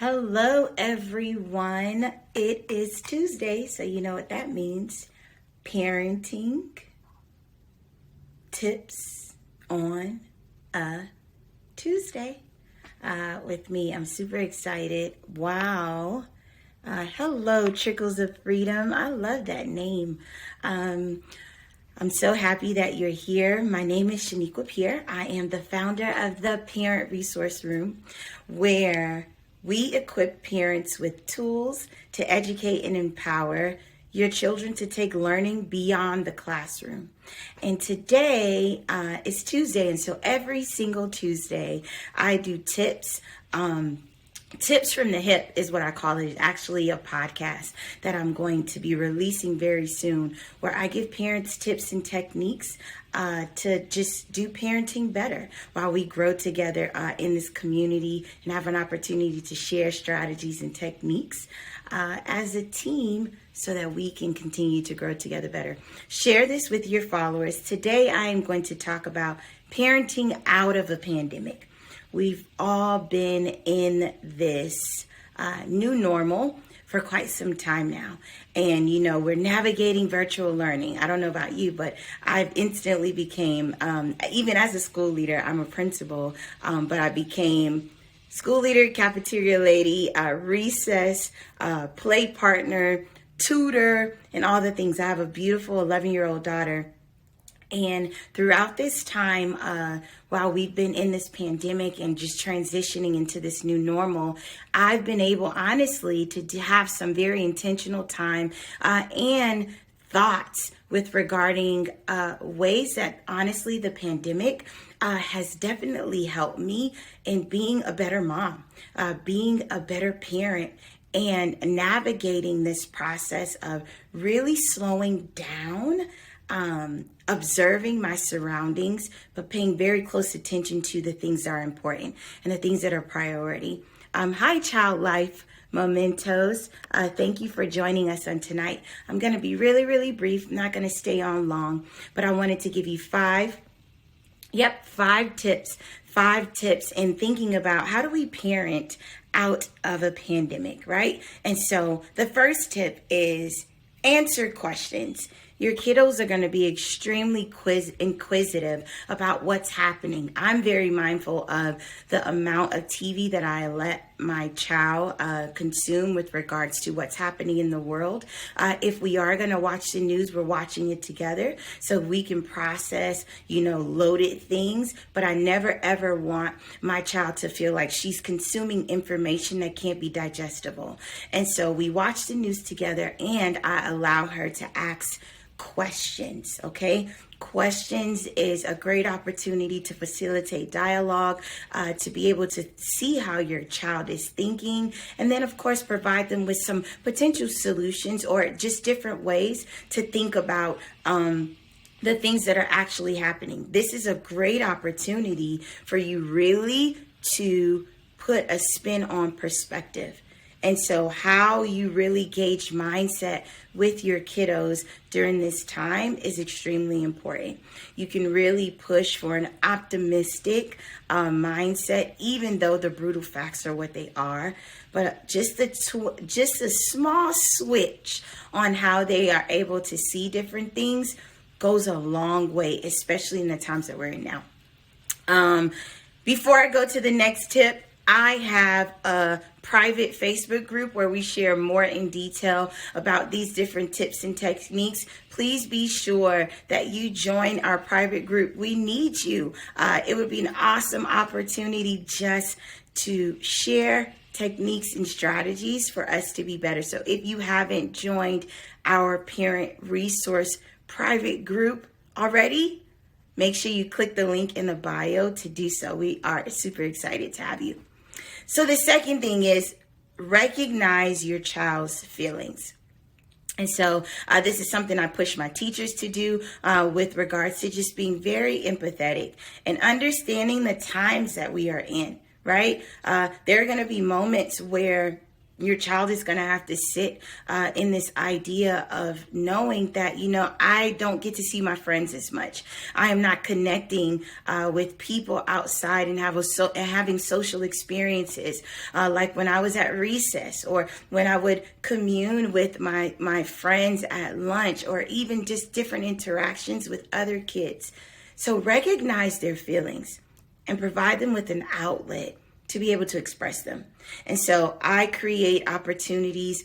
Hello, everyone. It is Tuesday, so you know what that means. Parenting tips on a Tuesday with me. I'm super excited. Wow. Hello, Trickles of Freedom. I love that name. I'm so happy that you're here. My name is Shaniqua Pierre. I am the founder of the Parent Resource Room, where we equip parents with tools to educate and empower your children to take learning beyond the classroom. And today is Tuesday, and so every single Tuesday I do tips. Tips from the Hip is what I call it. It's actually a podcast that I'm going to be releasing very soon, where I give parents tips and techniques to just do parenting better while we grow together in this community and have an opportunity to share strategies and techniques as a team so that we can continue to grow together better. Share this with your followers. Today, I am going to talk about parenting out of a pandemic. We've all been in this new normal for quite some time now. And, you know, we're navigating virtual learning. I don't know about you, but I've instantly became, even as a school leader, I'm a principal, but I became school leader, cafeteria lady, recess, play partner, tutor, and all the things. I have a beautiful 11-year-old daughter. And throughout this time, while we've been in this pandemic and just transitioning into this new normal, I've been able, honestly, to have some very intentional time and thoughts with regarding ways that, honestly, the pandemic has definitely helped me in being a better mom, being a better parent, and navigating this process of really slowing down, observing my surroundings, but paying very close attention to the things that are important and the things that are priority. Hi, Child Life Mementos. Thank you for joining us on tonight. I'm going to be really, really brief. I'm not going to stay on long, but I wanted to give you five tips in thinking about how do we parent out of a pandemic, right? And so the first tip is answer questions. Your kiddos are going to be extremely inquisitive about what's happening. I'm very mindful of the amount of TV that I let my child consume with regards to what's happening in the world. If we are going to watch the news, we're watching it together so we can process, loaded things. But I never, ever want my child to feel like she's consuming information that can't be digestible. And so we watch the news together, and I allow her to ask questions, okay? Questions is a great opportunity to facilitate dialogue, to be able to see how your child is thinking, and then, of course, provide them with some potential solutions or just different ways to think about the things that are actually happening. This is a great opportunity for you really to put a spin on perspective. And so how you really gauge mindset with your kiddos during this time is extremely important. You can really push for an optimistic mindset, even though the brutal facts are what they are. But just a small switch on how they are able to see different things goes a long way, especially in the times that we're in now. Before I go to the next tip, I have a private Facebook group where we share more in detail about these different tips and techniques. Please be sure that you join our private group. We need you. It would be an awesome opportunity just to share techniques and strategies for us to be better. So if you haven't joined our Parent Resource private group already, make sure you click the link in the bio to do so. We are super excited to have you. So the second thing is recognize your child's feelings. And so this is something I push my teachers to do with regards to just being very empathetic and understanding the times that we are in, right? There are going to be moments where your child is going to have to sit in this idea of knowing that, I don't get to see my friends as much. I am not connecting with people outside and having social experiences like when I was at recess, or when I would commune with my friends at lunch, or even just different interactions with other kids. So recognize their feelings and provide them with an outlet to be able to express them. And so I create opportunities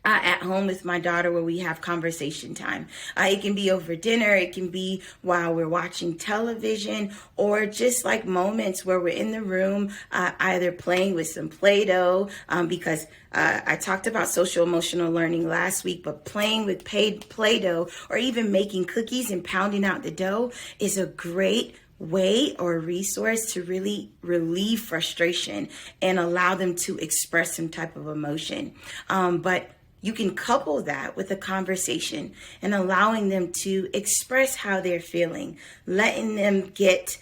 at home with my daughter where we have conversation time. It can be over dinner, it can be while we're watching television, or just like moments where we're in the room, either playing with some Play-Doh, because I talked about social emotional learning last week, but playing with Play-Doh, or even making cookies and pounding out the dough is a great way or resource to really relieve frustration and allow them to express some type of emotion. But you can couple that with a conversation and allowing them to express how they're feeling, letting them get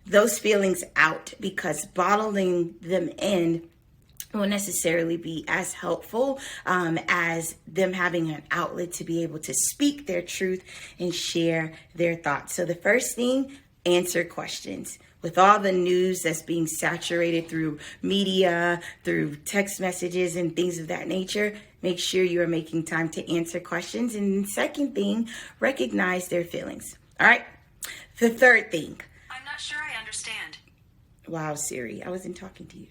those feelings out, because bottling them in won't necessarily be as helpful as them having an outlet to be able to speak their truth and share their thoughts. So the first thing, answer questions. With all the news that's being saturated through media, through text messages and things of that nature, make sure you are making time to answer questions. And second thing, recognize their feelings. All right. The third thing. I'm not sure I understand. Wow, Siri, I wasn't talking to you.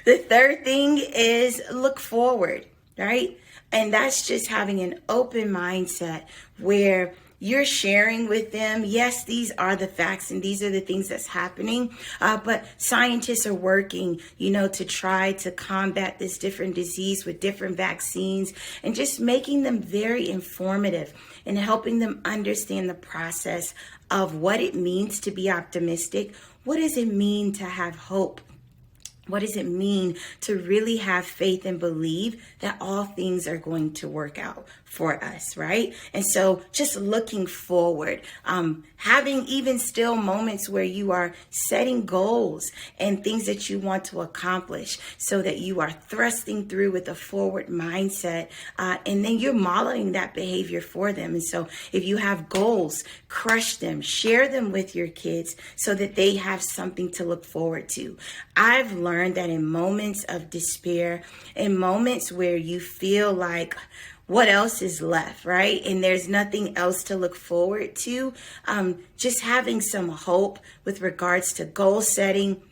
The third thing is look forward, right? And that's just having an open mindset where you're sharing with them, yes, these are the facts and these are the things that's happening, but scientists are working, to try to combat this different disease with different vaccines, and just making them very informative and helping them understand the process of what it means to be optimistic. What does it mean to have hope? What does it mean to really have faith and believe that all things are going to work out for us, right? And so just looking forward, having even still moments where you are setting goals and things that you want to accomplish so that you are thrusting through with a forward mindset, and then you're modeling that behavior for them. And so if you have goals, crush them, share them with your kids so that they have something to look forward to. I've learned that in moments of despair, in moments where you feel like what else is left, right? And there's nothing else to look forward to. Just having some hope with regards to goal setting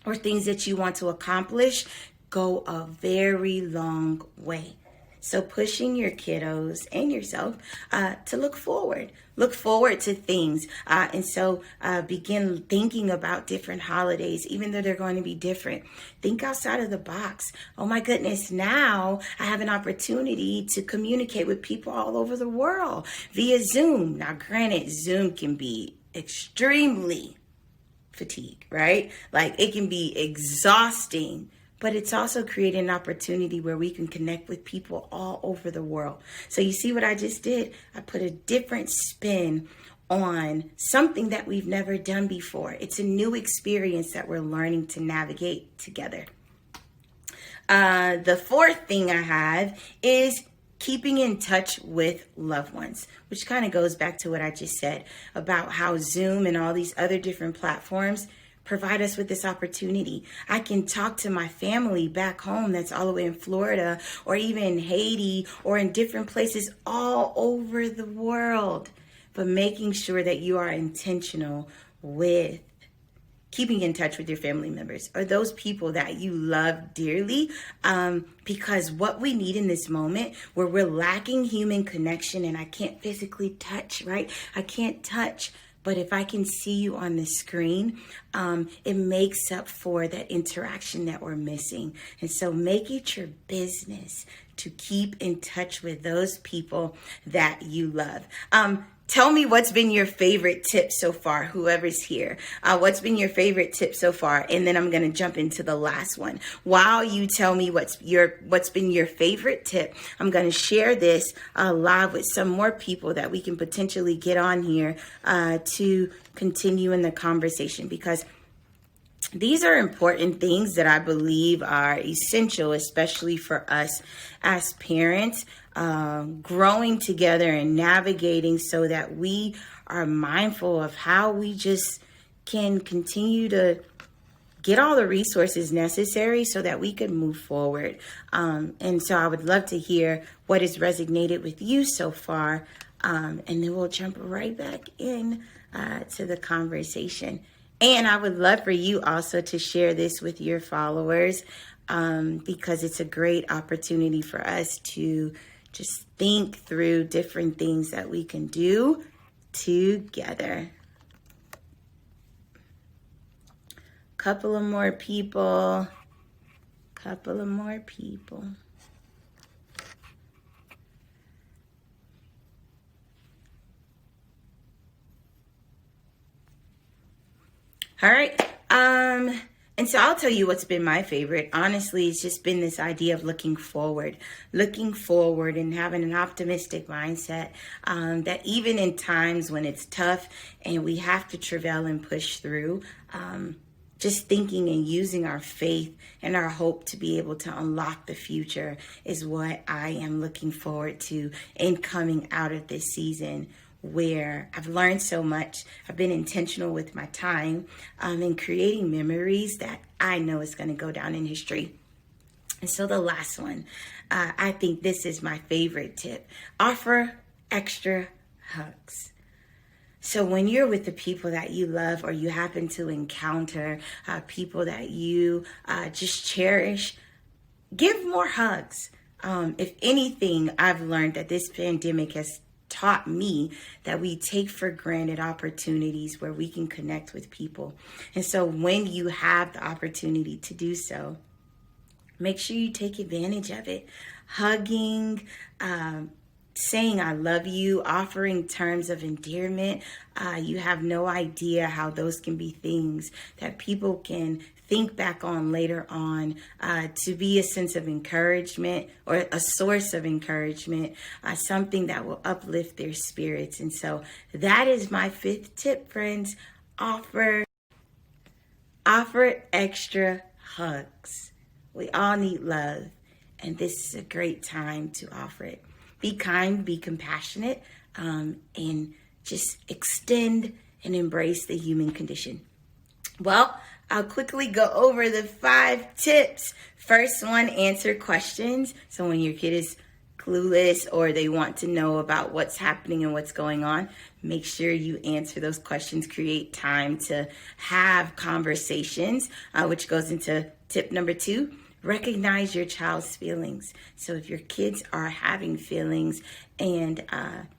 or things that you want to accomplish go a very long way. So pushing your kiddos and yourself to look forward to things. And so begin thinking about different holidays, even though they're going to be different. Think outside of the box. Oh my goodness, now I have an opportunity to communicate with people all over the world via Zoom. Now, granted, Zoom can be extremely fatigued, right? Like it can be exhausting. But it's also creating an opportunity where we can connect with people all over the world. So you see what I just did? I put a different spin on something that we've never done before. It's a new experience that we're learning to navigate together. The fourth thing I have is keeping in touch with loved ones, which kind of goes back to what I just said about how Zoom and all these other different platforms provide us with this opportunity. I can talk to my family back home that's all the way in Florida, or even in Haiti, or in different places all over the world. But making sure that you are intentional with keeping in touch with your family members or those people that you love dearly, because what we need in this moment where we're lacking human connection, and I can't physically touch, right? I can't touch. But if I can see you on the screen, it makes up for that interaction that we're missing. And so make it your business to keep in touch with those people that you love. Tell me what's been your favorite tip so far, whoever's here. What's been your favorite tip so far? And then I'm going to jump into the last one. While you tell me what's been your favorite tip, I'm going to share this live with some more people that we can potentially get on here to continue in the conversation, because These are important things that I believe are essential, especially for us as parents, growing together and navigating so that we are mindful of how we just can continue to get all the resources necessary so that we can move forward. And so I would love to hear what has resonated with you so far. And then we'll jump right back in to the conversation. And I would love for you also to share this with your followers because it's a great opportunity for us to just think through different things that we can do together. Couple of more people. All right. And so I'll tell you what's been my favorite. Honestly, it's just been this idea of looking forward and having an optimistic mindset, that even in times when it's tough and we have to travail and push through, just thinking and using our faith and our hope to be able to unlock the future is what I am looking forward to in coming out of this season, where I've learned so much. I've been intentional with my time in creating memories that I know is going to go down in history. And so the last one, I think this is my favorite tip: offer extra hugs. So when you're with the people that you love, or you happen to encounter people that you just cherish, give more hugs. If anything, I've learned that this pandemic has taught me that we take for granted opportunities where we can connect with people. And so when you have the opportunity to do so, make sure you take advantage of it. Hugging, saying I love you, offering terms of endearment. You have no idea how those can be things that people can think back on later on to be a sense of encouragement or a source of encouragement, something that will uplift their spirits. And so that is my fifth tip, friends. Offer extra hugs. We all need love, and this is a great time to offer it. Be kind, be compassionate, and just extend and embrace the human condition. Well, I'll quickly go over the 5 tips. First one, answer questions. So when your kid is clueless or they want to know about what's happening and what's going on, make sure you answer those questions. Create time to have conversations, which goes into tip number 2. Recognize your child's feelings. So if your kids are having feelings and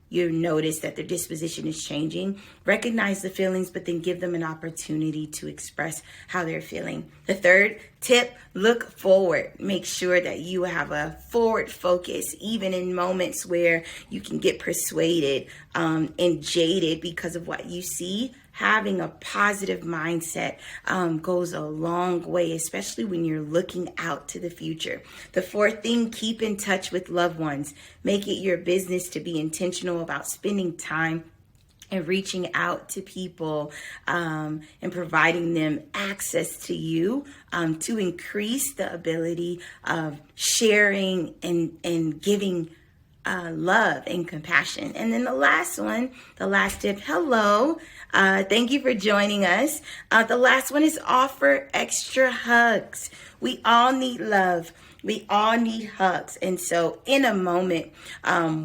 you notice that their disposition is changing, recognize the feelings, but then give them an opportunity to express how they're feeling. The third tip, look forward. Make sure that you have a forward focus, even in moments where you can get persuaded and jaded because of what you see. Having a positive mindset goes a long way, especially when you're looking out to the future. The fourth thing, keep in touch with loved ones. Make it your business to be intentional about spending time and reaching out to people and providing them access to you to increase the ability of sharing and giving love and compassion. And then the last one, the last tip, hello. Thank you for joining us. The last one is offer extra hugs. We all need love. We all need hugs. And so in a moment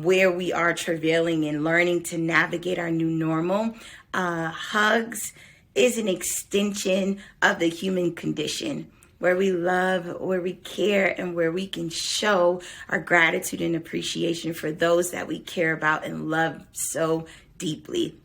where we are travailing and learning to navigate our new normal, hugs is an extension of the human condition, where we love, where we care, and where we can show our gratitude and appreciation for those that we care about and love so deeply.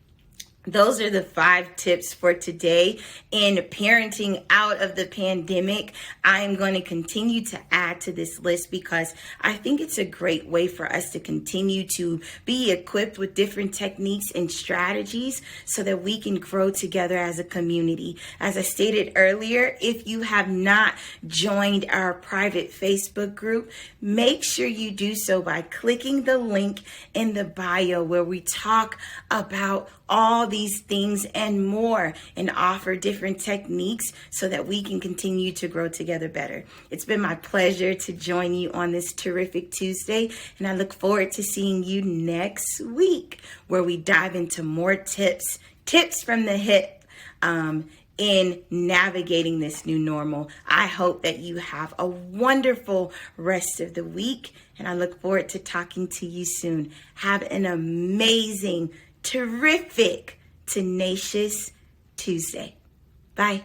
Those are the 5 tips for today in parenting out of the pandemic. I am going to continue to add to this list because I think it's a great way for us to continue to be equipped with different techniques and strategies so that we can grow together as a community. As I stated earlier, if you have not joined our private Facebook group, make sure you do so by clicking the link in the bio where we talk about all these things and more, and offer different techniques so that we can continue to grow together better. It's been my pleasure to join you on this terrific Tuesday, and I look forward to seeing you next week where we dive into more tips from the hip in navigating this new normal. I hope that you have a wonderful rest of the week, and I look forward to talking to you soon. Have an amazing, terrific, tenacious Tuesday. Bye.